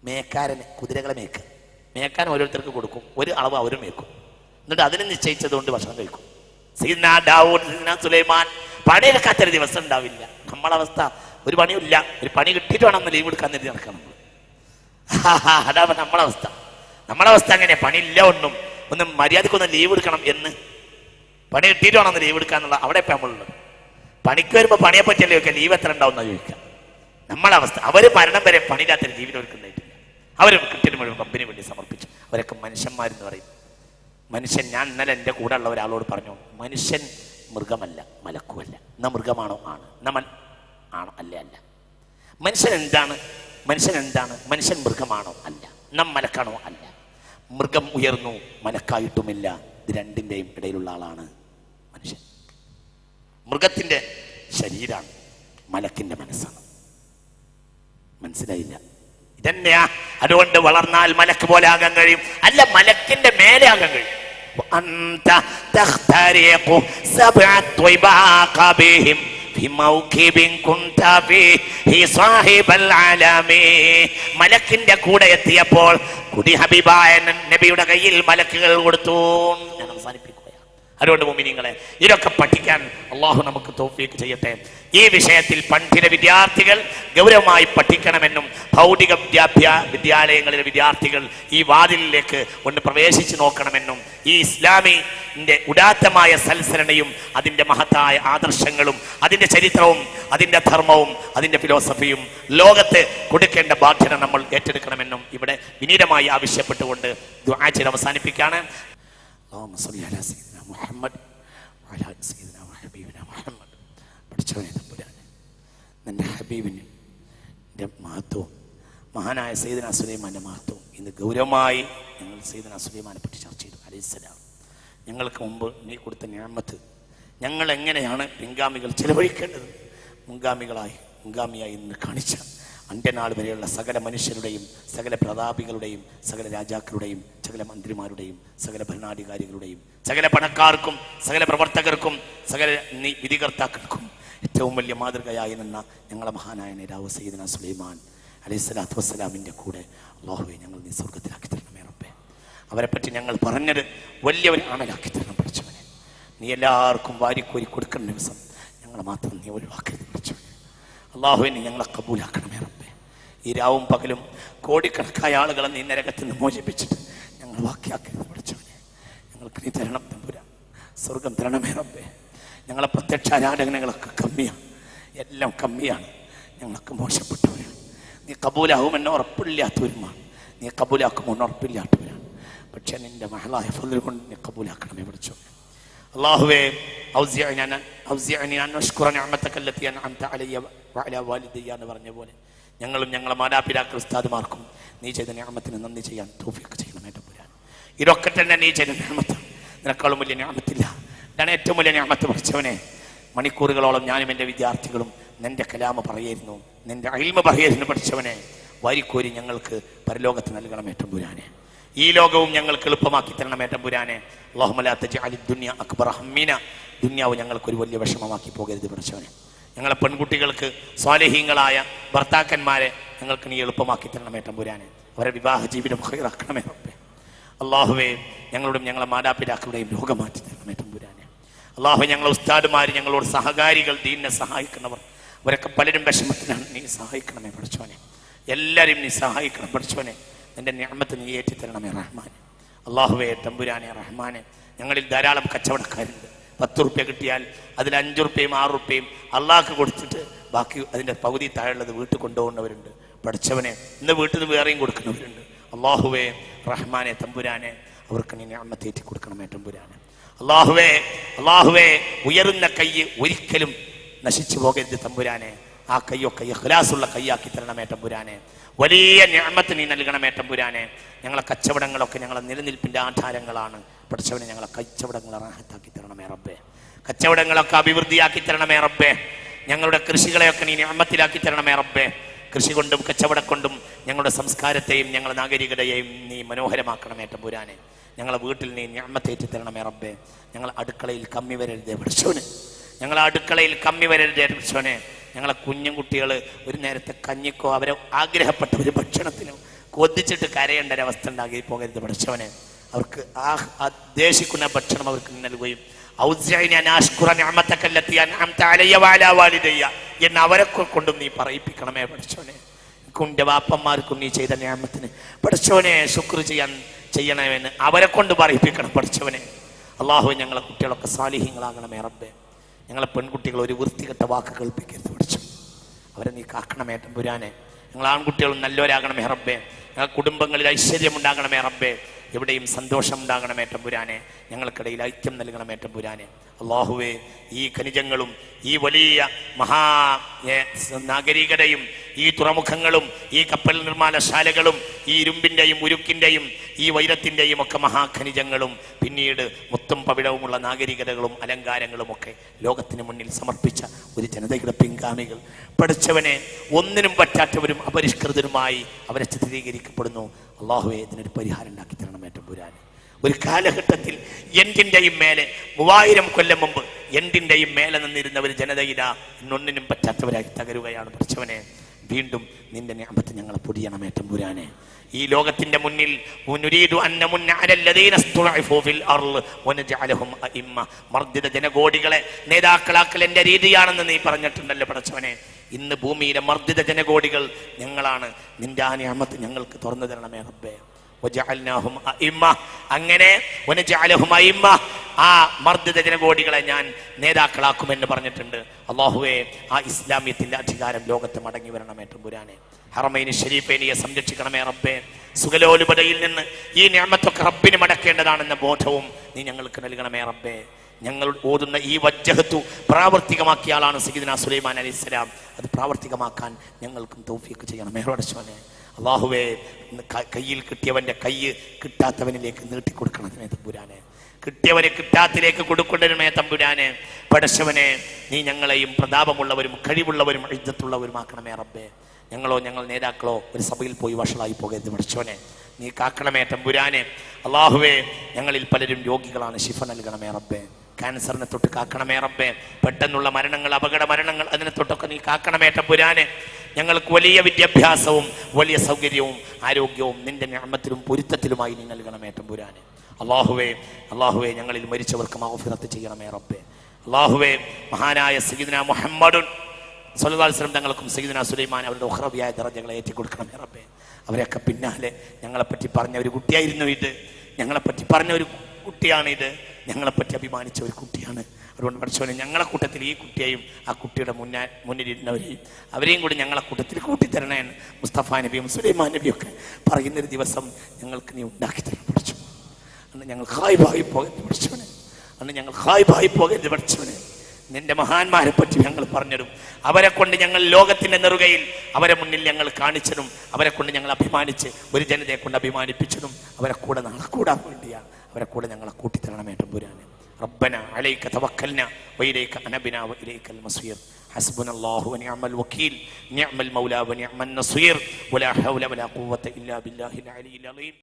മേക്കാരന് കുതിരകളെ മേക്കാൻ ഓരോരുത്തർക്ക് കൊടുക്കും, ഒരു അളവ് അവരും മേക്കും. എന്നിട്ട് അതിന് നിശ്ചയിച്ചതുകൊണ്ട് ഭക്ഷണം കഴിക്കും. സയ്യിദ്നാ ദാവൂദ്, സയ്യിദ്നാ സുലൈമാൻ പണിയെടുക്കാത്തൊരു ദിവസം ഉണ്ടാവില്ല. നമ്മളവസ്ഥ ഒരു പണിയില്ല, ഒരു പണി കിട്ടിയിട്ട് വേണം ലീവ് എടുക്കാൻ നേരി നടക്കണം നമ്മൾ. അതാണ് നമ്മളവസ്ഥ അങ്ങനെ. പണിയില്ല, ഒന്നും മര്യാദക്കൊന്ന് ലീവ് എടുക്കണം എന്ന്, പണി കിട്ടിയിട്ട് വേണം ലീവ് എടുക്കാന്നുള്ള അവിടെ ഇപ്പം നമ്മളുള്ളത്. പണിക്ക് വരുമ്പോൾ പണിയെ പറ്റിയല്ലേ ചോദിക്കാം, ലീവ് എത്ര ഉണ്ടാവും എന്ന് ചോദിക്കാം. നമ്മളവസ്ഥ അവർ മരണം വരെ പണിയില്ലാത്തൊരു ജീവിതം അവർക്ക് ഉണ്ടായിട്ടില്ല. അവർ കിട്ടിയിട്ട് മുഴുവൻ കമ്പനി വേണ്ടി സമർപ്പിച്ചു. അവരൊക്കെ മനുഷ്യന്മാരെന്ന് പറയും. മനുഷ്യൻ, ഞാൻ ഇന്നലെ എൻ്റെ കൂടെ ഉള്ള ഒരാളോട് പറഞ്ഞു, മനുഷ്യൻ മൃഗമല്ല മലക്കുമല്ല. എന്നാ മൃഗമാണോ? ആണ്. എന്നാ ആണോ? അല്ല. മനുഷ്യൻ എന്താണ്? മനുഷ്യൻ മൃഗമാണോ? അല്ല. നാം മലക്കാണോ? അല്ല. മൃഗം ഉയർന്നു, മലക്കായിട്ടുമില്ല. ഇത് രണ്ടിൻ്റെയും ഇടയിലുള്ള ആളാണ് മനുഷ്യൻ. മൃഗത്തിൻ്റെ ശരീരമാണ്, മലക്കിൻ്റെ മനസ്സാണ്. മനസ്സിലായില്ല? ഇതന്നെയാ. അതുകൊണ്ട് വളർന്നാൽ മലക്ക് പോലെ ആകാൻ കഴിയും, അല്ല മലക്കിന്റെ മേലെ ആകാൻ കഴിയും. മലക്കിന്റെ കൂടെ എത്തിയപ്പോൾ കുടി ഹബീബായ നബിയുടെ കയ്യിൽ മലക്കുകൾ കൊടുത്തു. ഞാൻ അവസാനിപ്പിക്കുകയാണ്. അതുകൊണ്ട് മുഅ്മിനീങ്ങളെ, ഇതൊക്കെ പഠിക്കാൻ അള്ളാഹു നമുക്ക് തൗഫീഖ് ചെയ്യട്ടെ. ഈ വിഷയത്തിൽ പണ്ഡിത വിദ്യാർത്ഥികൾ ഗൗരവമായി പഠിക്കണമെന്നും ഭൗതിക വിദ്യാലയങ്ങളിലെ വിദ്യാർത്ഥികൾ ഈ വാതിലിലേക്ക് ഒന്ന് പ്രവേശിച്ചു നോക്കണമെന്നും ഈ ഇസ്ലാമിന്റെ ഉദാത്തമായ സൽസരണയും അതിൻ്റെ മഹത്തായ ആദർശങ്ങളും അതിൻ്റെ ചരിത്രവും അതിൻ്റെ ധർമ്മവും അതിൻ്റെ ഫിലോസഫിയും ലോകത്ത് കൊടുക്കേണ്ട ബാധ്യത നമ്മൾ ഏറ്റെടുക്കണമെന്നും ഇവിടെ വിനീതമായി ആവശ്യപ്പെട്ടുകൊണ്ട് ദുആ ചെയ്ത് അവസാനിപ്പിക്കുകയാണ്. മുഹമ്മദ് പഠിച്ചവനെ തമ്പുരാനെ, നിന്റെ ഹബീബിന് എൻ്റെ മഹത്വവും മഹാനായ സയ്യിദ്നാ സുലൈമാൻ്റെ മഹത്വവും ഇന്ന് ഗൗരവമായി ഞങ്ങൾ സയ്യിദ്നാ സുലൈമാനെ പറ്റി ചർച്ച ചെയ്തു അലൈഹിസ്സലാം. ഞങ്ങൾക്ക് മുമ്പ് നീ കൊടുത്ത നിഅമത്ത് ഞങ്ങൾ എങ്ങനെയാണ് പിൻഗാമികൾ ചെലവഴിക്കേണ്ടത് മുൻഗാമിയായി ഇന്ന് കാണിച്ച അന്ത്യനാൾ വരെയുള്ള സകല മനുഷ്യരുടെയും സകല പ്രതാപികളുടെയും സകല രാജാക്കളുടെയും സകല മന്ത്രിമാരുടെയും സകല ഭരണാധികാരികളുടെയും സകല പണക്കാർക്കും സകല പ്രവർത്തകർക്കും സകല വിധികർത്താക്കൾക്കും ഏറ്റവും വലിയ മാതൃകയായി നിന്ന ഞങ്ങളെ മഹാനായ നേതാവ് സയ്യിദ്നാ സുലൈമാൻ അലൈഹിസ്സലാത്തു വസ്സലാമിൻ്റെ കൂടെ അല്ലാഹുവേ ഞങ്ങൾ നീ സ്വർഗത്തിലാക്കി തരണമേ റബ്ബേ. അവരെപ്പറ്റി ഞങ്ങൾ പറഞ്ഞത് വലിയൊരു അമലാക്കി തരണം പഠിച്ചവനെ. നീ എല്ലാവർക്കും വാരിക്കോരി കൊടുക്കുന്ന ദിവസം ഞങ്ങളെ മാത്രം നീ ഒഴിവാക്കരുത് പഠിച്ചവനെ. അല്ലാഹുവേ നീ ഞങ്ങളെ കബൂലാക്കണമേ റബ്ബേ. ഈ രാവും പകലും കോടിക്കണക്കായ ആളുകളെ നീ നരകത്തിൽ നിന്ന് മോചിപ്പിച്ചിട്ട് ഞങ്ങൾ ബാക്കിയാക്കരുത് പഠിച്ചവനെ. ഞങ്ങൾക്ക് നീ തരണം തമ്പുരാൻ, സ്വർഗം തരണമേ റബ്ബേ. ഞങ്ങളെ പ്രത്യക്ഷ ആരാധനകളൊക്കെ കമ്മിയാണ്, എല്ലാം കമ്മിയാണ്, ഞങ്ങൾക്ക് മോശപ്പെട്ടവരാണ്. നീ കബൂലാകുമെന്ന് ഉറപ്പില്ലാത്തവരുമാണ്, നീ കബൂലാക്കുമെന്ന് ഉറപ്പില്ലാത്തവരാണ്. പക്ഷെ നിന്റെ മഹളായ ഫദ്ൽ കൊണ്ട് നീ കബൂലാക്കണമേ പഠിച്ചവനെ. അല്ലാഹുവേ ഔസിഅനി അൻ അഷ്കുറ നിഅമതക അല്ലതി അൻഅംത അലയ്യ വഅലാ വാലിദയ്യ എന്ന് പറഞ്ഞ പോലെ ഞങ്ങളും ഞങ്ങളെ മാതാപിതാക്കൾ ഉസ്താദുമാർക്കും നീ ചെയ്ത നിഅമത്തിന് നന്ദി ചെയ്യാൻ തൗഫീഖ് ചെയ്യണമേ തമ്പുരാൻ. ഇതൊക്കെ തന്നെ നീ ചെയ്ത നിഅമത്ത്, നിനക്കാളും വലിയ നിഅമത്തില്ല. ഇതാണ് ഏറ്റവും വലിയ നിഅമത്ത് പഠിച്ചവനെ. മണിക്കൂറുകളോളം ഞാനും എൻ്റെ വിദ്യാർത്ഥികളും നിന്റെ കലാമ പറയായിരുന്നു, നിന്റെ ഇൽമ പറയായിരുന്നു പഠിച്ചവനെ. വാരിക്കോരി ഞങ്ങൾക്ക് പരലോകത്ത് നൽകണമേ തമ്പുരാനെ. ഈ ലോകവും ഞങ്ങൾക്ക് എളുപ്പമാക്കി തരണമേ തമ്പുരാനെ. അല്ലാഹുമ്മ ലാ തജ്അലി ദുനിയ അക്ബറ ഹമ്മിന, ദുനിയാവ് ഞങ്ങൾക്കൊരു വലിയ വിഷമമാക്കി പോകരുത് പഠിച്ചവനെ. ഞങ്ങളെ പെൺകുട്ടികൾക്ക് സ്വാലിഹീങ്ങളായ ഭർത്താക്കന്മാരെ ഞങ്ങൾക്ക് നീ എളുപ്പമാക്കി തരണമേ തമ്പുരാനെ. അവരെ വിവാഹ ജീവിതം ഖൈറാക്കണമേ റബ്ബേ. അല്ലാഹുവേ ഞങ്ങളോടും ഞങ്ങളെ മാതാപിതാക്കളുടെയും രോഗം മാറ്റി തരണമേ തമ്പുരാനെ. അല്ലാഹു ഞങ്ങളെ ഉസ്താദുമാർ, ഞങ്ങളോട് സഹകാരികൾ, ദീനിനെ സഹായിക്കുന്നവർ, അവരൊക്കെ പലരും വിഷമത്തിലാണ്. നീ സഹായിക്കണമേ പഠിച്ചവനെ. എല്ലാവരും നീ സഹായിക്കണം പഠിച്ചവനെ. നിന്റെ നിഅമത്ത് നീ ഏറ്റിത്തരണമേ റഹ്മാനെ. അല്ലാഹുവേ തമ്പുരാനെ റഹ്മാനെ, ഞങ്ങളിൽ ധാരാളം കച്ചവടക്കാരുണ്ട്. 10 റുപ്യ കിട്ടിയാൽ അതിൽ 5 റുപ്യയും 6 റുപ്യയും അള്ളാഹ്ക്ക് കൊടുത്തിട്ട് ബാക്കി അതിൻ്റെ പകുതി താഴെയുള്ളത് വീട്ടിൽ കൊണ്ടുപോകുന്നവരുണ്ട് പഠിച്ചവനെ. ഇന്ന് വീട്ടിൽ നിന്ന് വേറെയും കൊടുക്കുന്നവരുണ്ട്. അല്ലാഹുവേ റഹ്മാനെ തമ്പുരാനെ, അവർക്ക് നീ നിഅമത്ത് ഏറ്റി കൊടുക്കണമേ തമ്പുരാനെ. അല്ലാഹുവേ ഉയരുന്ന കൈ ഒരിക്കലും നശിച്ചു പോകരുത് തമ്പുരാനെ. ആ കയ്യൊക്കെ ഇഖ്ലാസുള്ള കയ്യാക്കി തരണമേ തമ്പുരാനെ. വലിയ നിഅമത്ത് നീ നൽകണമേ തമ്പുരാനെ. ഞങ്ങളെ കച്ചവടങ്ങളൊക്കെ ഞങ്ങളെ നിലനിൽപ്പിൻ്റെ ആധാരങ്ങളാണ് പഠിച്ചവനെ. ഞങ്ങളെ കച്ചവടങ്ങളെ റാഹത്താക്കി തരണമേ റബ്ബേ. കച്ചവടങ്ങളൊക്കെ അഭിവൃദ്ധിയാക്കി തരണമേ റബ്ബേ. ഞങ്ങളുടെ കൃഷികളെയൊക്കെ നീ നിഅമത്തിലാക്കി തരണമേ റബ്ബേ. കൃഷി കൊണ്ടും കച്ചവടം കൊണ്ടും ഞങ്ങളുടെ സംസ്കാരത്തെയും ഞങ്ങളുടെ നാഗരികതയെയും നീ മനോഹരമാക്കണമേ തമ്പുരാനെ. ഞങ്ങളെ വീട്ടിൽ നീ നിഅമത്തേറ്റി തരണമേ റബ്ബേ. ഞങ്ങളെ അടുക്കളയിൽ കമ്മി വരരുതേ പഠിച്ചവനെ. ഞങ്ങളെ അടുക്കളയിൽ കമ്മി വരരുതേ പഠിച്ചവനെ. ഞങ്ങളെ കുഞ്ഞുകുട്ടികൾ ഒരു നേരത്തെ കഞ്ഞിക്കോ അവരെ ആഗ്രഹപ്പെട്ട ഒരു ഭക്ഷണത്തിനോ കൊതിച്ചിട്ട് കരയേണ്ട ഒരവസ്ഥ ഉണ്ടാക്കി പോകരുത് പഠിച്ചവനെ. അവർക്ക് ആ ദേശിക്കുന്ന ഭക്ഷണം അവർക്ക് നൽകുകയും എന്ന് അവരെ കൊണ്ടും നീ പറയിപ്പിക്കണമേ പഠിച്ചവനെ. കുന്റെ വാപ്പന്മാർക്കും നീ ചെയ്ത നിയമത്തിന് പഠിച്ചവനെ ശുക്ർ ചെയ്യണമെന്ന് അവരെ കൊണ്ട് പറയിപ്പിക്കണം പഠിച്ചവനെ. അള്ളാഹു ഞങ്ങളെ കുട്ടികളൊക്കെ സാലിഹ്യങ്ങളാകണമേ റബ്ബേ. ഞങ്ങളെ പെൺകുട്ടികൾ ഒരു വൃത്തികെട്ട വാക്ക് കേൾപ്പിക്കരുത് പഠിച്ചു. അവരെ നീ കാക്കണമേ തമ്പുരാനെ. ഞങ്ങൾ ആൺകുട്ടികളും നല്ലവരാകണമേ റബ്ബേ. ഞങ്ങൾ കുടുംബങ്ങളിൽ ഐശ്വര്യം ഉണ്ടാകണമേ റബ്ബേ. എവിടെയും സന്തോഷം ഉണ്ടാകണമേ തമ്പുരാനെ. ഞങ്ങൾക്കിടയിൽ ഐക്യം നൽകണമേ തമ്പുരാനെ. അള്ളാഹുവേ, ഈ ഖനിജങ്ങളും ഈ വലിയ മഹാ നാഗരികതയും ഈ തുറമുഖങ്ങളും ഈ കപ്പൽ നിർമ്മാണശാലകളും ഈ ഇരുമ്പിൻ്റെയും ഉരുക്കിൻ്റെയും ഈ വൈരത്തിൻ്റെയും ഒക്കെ മഹാഖനിജങ്ങളും പിന്നീട് മുത്തും പവിഴവുമുള്ള നാഗരികതകളും അലങ്കാരങ്ങളും ഒക്കെ ലോകത്തിന് മുന്നിൽ സമർപ്പിച്ച ഒരു ജനതയുടെ പിൻഗാമികൾ പഠിച്ചവനെ ഒന്നിനും പറ്റാത്തവരും അപരിഷ്കൃതരുമായി അവരെ ചിത്രീകരിക്കപ്പെടുന്നു. അള്ളാഹുവേ, ഇതിനൊരു പരിഹാരം ഉണ്ടാക്കി തരണമേ തമ്പുരാനെ. ഒരു കാലഘട്ടത്തിൽ എന്തിൻ്റെയും മേലെ 3000 കൊല്ലം മുമ്പ് എന്തിൻ്റെയും മേലെ നിന്നിരുന്ന ഒരു ജനതയില ഇന്നൊന്നിനും പറ്റാത്തവരായി തകരുകയാണ് പഠിച്ചവനെ. വീണ്ടും നിന്റെ നിഅമത്ത് ഞങ്ങളെ പൊടിയണമേ തമ്പുരാനെ. ഈ ലോകത്തിന്റെ മുന്നിൽ മർദ്ദിത ജനകോടികളെ നേതാക്കളാക്കൽ എന്റെ രീതിയാണെന്ന് നീ പറഞ്ഞിട്ടുണ്ടല്ലോ പഠിച്ചവനെ. ഇന്ന് ഭൂമിയിലെ മർദ്ദിത ജനകോടികൾ ഞങ്ങളാണ്. നിന്റെ ആ നിഅമത്ത് ഞങ്ങൾക്ക് തുറന്നു തരണമേ റബ്ബേ. അങ്ങനെ ആ മർദ്ദിത ജനകോടികളെ ഞാൻ നേതാക്കളാക്കുമെന്ന് പറഞ്ഞിട്ടുണ്ട്. അള്ളാഹുവേ, ആ ഇസ്ലാമിയത്തിന്റെ അധികാരം ലോകത്ത് മടങ്ങി വരണമേ തമ്പുരാനെ. ഹറമൈനി ഷരീഫൈനിയെ സംരക്ഷിക്കണമേ റബ്ബേ. സുഖലോലുപതയിൽ നിന്ന് ഈ നിഅമത്തൊക്കെ റബ്ബിന് മടക്കേണ്ടതാണെന്ന ബോധവും നീ ഞങ്ങൾക്ക് നൽകണമേ റബ്ബേ. ഞങ്ങൾ ഓതുന്ന ഈ വജ്ജഹത്തു പ്രാവർത്തികമാക്കിയ ആളാണ് സയ്യിദുനാ സുലൈമാൻ അലൈഹിസ്സലാം. അത് പ്രാവർത്തികമാക്കാൻ ഞങ്ങൾക്കും തൗഫീഖ് ചെയ്യണമേ റബ്ബേ. അള്ളാഹുവേ, കയ്യിൽ കിട്ടിയവന്റെ കൈ കിട്ടാത്തവനിലേക്ക് നീട്ടിക്കൊടുക്കണമേ തമ്പുരാനെ. കിട്ടിയവനെ കിട്ടാത്തിലേക്ക് കൊടുക്കണമേ തമ്പുരാനെ. പടച്ചവനെ, നീ ഞങ്ങളെയും പ്രതാപമുള്ളവരും കഴിവുള്ളവരും ഇജ്ജത്തുള്ളവരുമാക്കണമേ റബ്ബേ. ഞങ്ങളോ ഞങ്ങൾ നേതാക്കളോ ഒരു സഭയിൽ പോയി വഷളായി പോകരുത് പടച്ചവനെ. നീ കാക്കണമേ തമ്പുരാനെ. അള്ളാഹുവേ, ഞങ്ങളിൽ പലരും രോഗികളാണ്. ശിഫ നൽകണമേ റബ്ബേ. ക്യാൻസറിനെ തൊട്ട് കാക്കണമേ റബ്ബേ. പെട്ടെന്നുള്ള മരണങ്ങൾ, അപകട മരണങ്ങൾ, അതിനെ തൊട്ടൊക്കെ നീ കാക്കണമേ തമ്പുരാനെ. ഞങ്ങൾക്ക് വലിയ വിദ്യാഭ്യാസവും വലിയ സൗകര്യവും ആരോഗ്യവും നിന്റെ നിഅമത്തിലും പൊരുത്തത്തിലുമായി നീ നൽകണമേ തമ്പുരാനെ. അള്ളാഹുവേ, ഞങ്ങളിൽ മരിച്ചവർക്ക് മഗ്ഫിറത്ത് ചെയ്യണമേ റബ്ബേ. അള്ളാഹുവേ, മഹാനായ സയ്യിദുനാ മുഹമ്മദ് സ്വല്ലല്ലാഹു അലൈഹി വസല്ലം തങ്ങൾക്കും സയ്യിദുനാ സുലൈമാൻ അവരുടെ ഉഖ്റവിയായ ദറജകളെ ഏറ്റിക്കൊടുക്കണമേ റബ്ബേ. അവരെയൊക്കെ പിന്നാലെ ഞങ്ങളെപ്പറ്റി പറഞ്ഞ ഒരു കുട്ടിയായിരുന്നു ഇത്. ഞങ്ങളെപ്പറ്റി പറഞ്ഞ ഒരു കുട്ടിയാണിത്. ഞങ്ങളെപ്പറ്റി അഭിമാനിച്ച ഒരു കുട്ടിയാണ്. അതുകൊണ്ട് പഠിച്ചവനെ, ഞങ്ങളെ കൂട്ടത്തിൽ ഈ കുട്ടിയെയും ആ കുട്ടിയുടെ മുന്നിലിരുന്നവരെയും അവരെയും കൂടി ഞങ്ങളെ കൂട്ടത്തിൽ കൂട്ടിത്തരണേന്ന് മുസ്തഫ നബിയും സുലൈമാൻ നബിയൊക്കെ പറയുന്നൊരു ദിവസം ഞങ്ങൾക്ക് നീ ഉണ്ടാക്കി തരണം പഠിച്ചു. അന്ന് ഞങ്ങൾ ഹായ്ഭായി പോകരുത് പഠിച്ചവനെ. അന്ന് ഞങ്ങൾ ഹായ്ഭായി പോകരുത് പഠിച്ചവനെ. നിന്റെ മഹാന്മാരെ പറ്റി ഞങ്ങൾ പറഞ്ഞതും അവരെ കൊണ്ട് ഞങ്ങൾ ലോകത്തിന്റെ നെറുകയിൽ അവരെ മുന്നിൽ ഞങ്ങൾ കാണിച്ചതും അവരെ കൊണ്ട് ഞങ്ങൾ അഭിമാനിച്ച് ഒരു ജനതയെ കൊണ്ട് അഭിമാനിപ്പിച്ചതും അവരെ കൂടെ നാളെ കൂടാൻ വേണ്ടിയാണ്. അവരെ കൂടെ ഞങ്ങളെ കൂട്ടിത്തരണമേ തമ്പുരാനെ. റബ്ബന അലൈക തവക്കൽന വഇലൈക അനബ്ന വഇലൈകൽ മസീർ. ഹസ്ബുനല്ലാഹു വനിഅമൽ വകീൽ നിഅമൽ മൗലാ വനിഅമൻ നസീർ വലാ ഹൗല വലാ ഖുവത ഇല്ലാ ബില്ലാഹിൽ അലിയിൽ അലീം.